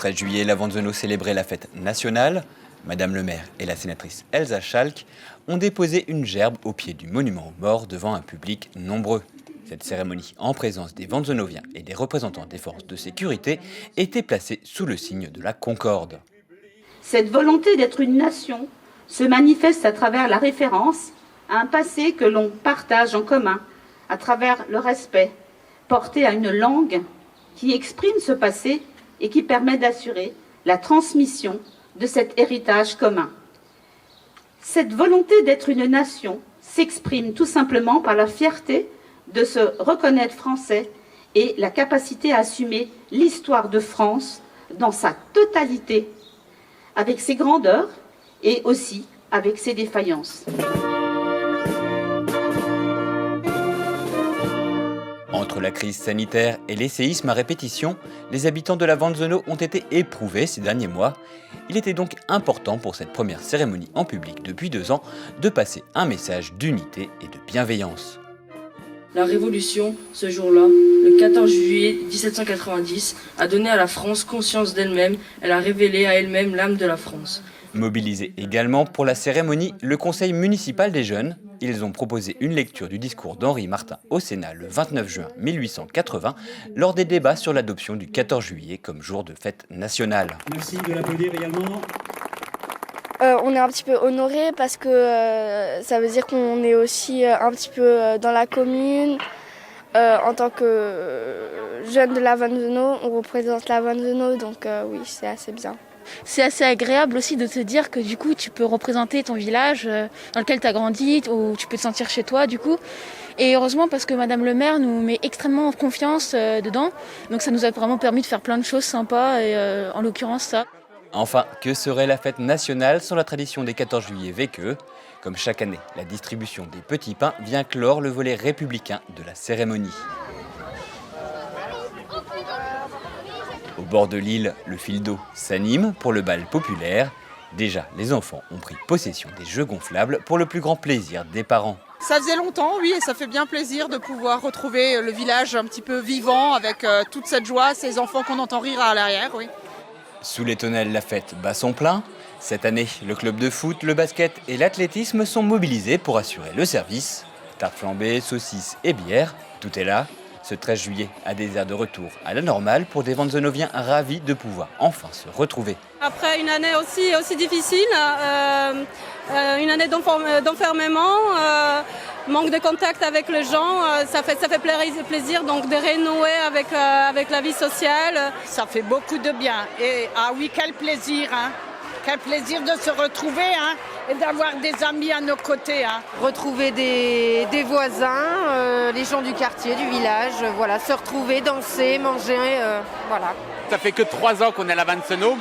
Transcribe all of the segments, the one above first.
13 juillet, la Vanzeno célébrait la fête nationale. Madame le maire et la sénatrice Elsa Schalk ont déposé une gerbe au pied du monument aux morts devant un public nombreux. Cette cérémonie, en présence des Vanzenoviens et des représentants des forces de sécurité, était placée sous le signe de la concorde. Cette volonté d'être une nation se manifeste à travers la référence à un passé que l'on partage en commun, à travers le respect porté à une langue qui exprime ce passé et qui permet d'assurer la transmission de cet héritage commun. Cette volonté d'être une nation s'exprime tout simplement par la fierté de se reconnaître français et la capacité à assumer l'histoire de France dans sa totalité, avec ses grandeurs et aussi avec ses défaillances. Entre la crise sanitaire et les séismes à répétition, les habitants de la Vanzeno ont été éprouvés ces derniers mois. Il était donc important pour cette première cérémonie en public depuis 2 ans de passer un message d'unité et de bienveillance. La Révolution, ce jour-là, le 14 juillet 1790, a donné à la France conscience d'elle-même, elle a révélé à elle-même l'âme de la France. Mobilisé également pour la cérémonie, le conseil municipal des jeunes. Ils ont proposé une lecture du discours d'Henri Martin au Sénat le 29 juin 1880 lors des débats sur l'adoption du 14 juillet comme jour de fête nationale. Merci de l'applaudir également. On est un petit peu honorés parce que ça veut dire qu'on est aussi un petit peu dans la commune. En tant que jeune de la Vanzeno, on représente la Vanzeno, donc oui, c'est assez bien. C'est assez agréable aussi de te dire que du coup tu peux représenter ton village dans lequel tu as grandi, où tu peux te sentir chez toi du coup. Et heureusement parce que Madame le maire nous met extrêmement en confiance dedans. Donc ça nous a vraiment permis de faire plein de choses sympas et en l'occurrence ça. Enfin, que serait la fête nationale sans la tradition des 14 juillet vécue ? Comme chaque année, la distribution des petits pains vient clore le volet républicain de la cérémonie. Au bord de l'île, le fil d'eau s'anime pour le bal populaire. Déjà, les enfants ont pris possession des jeux gonflables pour le plus grand plaisir des parents. Ça faisait longtemps, oui, et ça fait bien plaisir de pouvoir retrouver le village un petit peu vivant avec toute cette joie, ces enfants qu'on entend rire à l'arrière, oui. Sous les tonnelles, la fête bat son plein. Cette année, le club de foot, le basket et l'athlétisme sont mobilisés pour assurer le service. Tartes flambées, saucisses et bières, tout est là. Ce 13 juillet a des airs de retour à la normale pour des Vanzenoviens ravis de pouvoir enfin se retrouver. Après une année aussi difficile, une année d'enfermement, manque de contact avec les gens, ça fait plaisir donc de renouer avec la vie sociale. Ça fait beaucoup de bien. Et ah oui, quel plaisir, hein. Quel plaisir de se retrouver et d'avoir des amis à nos côtés. Retrouver des voisins, les gens du quartier, du village, voilà, se retrouver, danser, manger, voilà. Ça fait que 3 ans qu'on est à la Vanzeno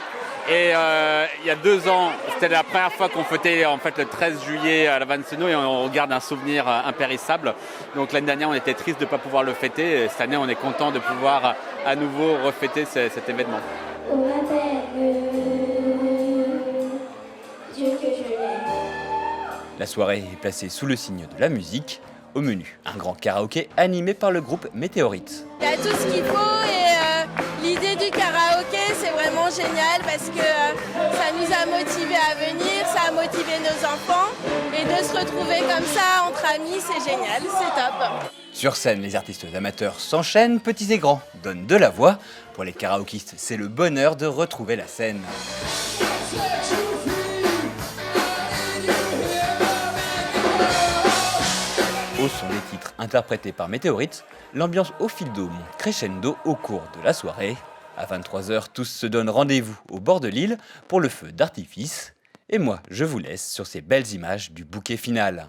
et il y a 2 ans, c'était la première fois qu'on fêtait en fait, le 13 juillet à la Vanzeno et on garde un souvenir impérissable. Donc l'année dernière, on était triste de ne pas pouvoir le fêter et cette année, on est content de pouvoir à nouveau refêter cet événement. La soirée est placée sous le signe de la musique. Au menu, un grand karaoké animé par le groupe Météorite. Il y a tout ce qu'il faut et l'idée du karaoké, c'est vraiment génial parce que ça nous a motivés à venir, ça a motivé nos enfants et de se retrouver comme ça entre amis, c'est génial, c'est top. Sur scène, les artistes amateurs s'enchaînent, petits et grands, donnent de la voix. Pour les karaokistes, c'est le bonheur de retrouver la scène. Au son des titres interprétés par Météorite, l'ambiance au fil d'eau monte crescendo au cours de la soirée. À 23h, tous se donnent rendez-vous au bord de l'île pour le feu d'artifice. Et moi, je vous laisse sur ces belles images du bouquet final.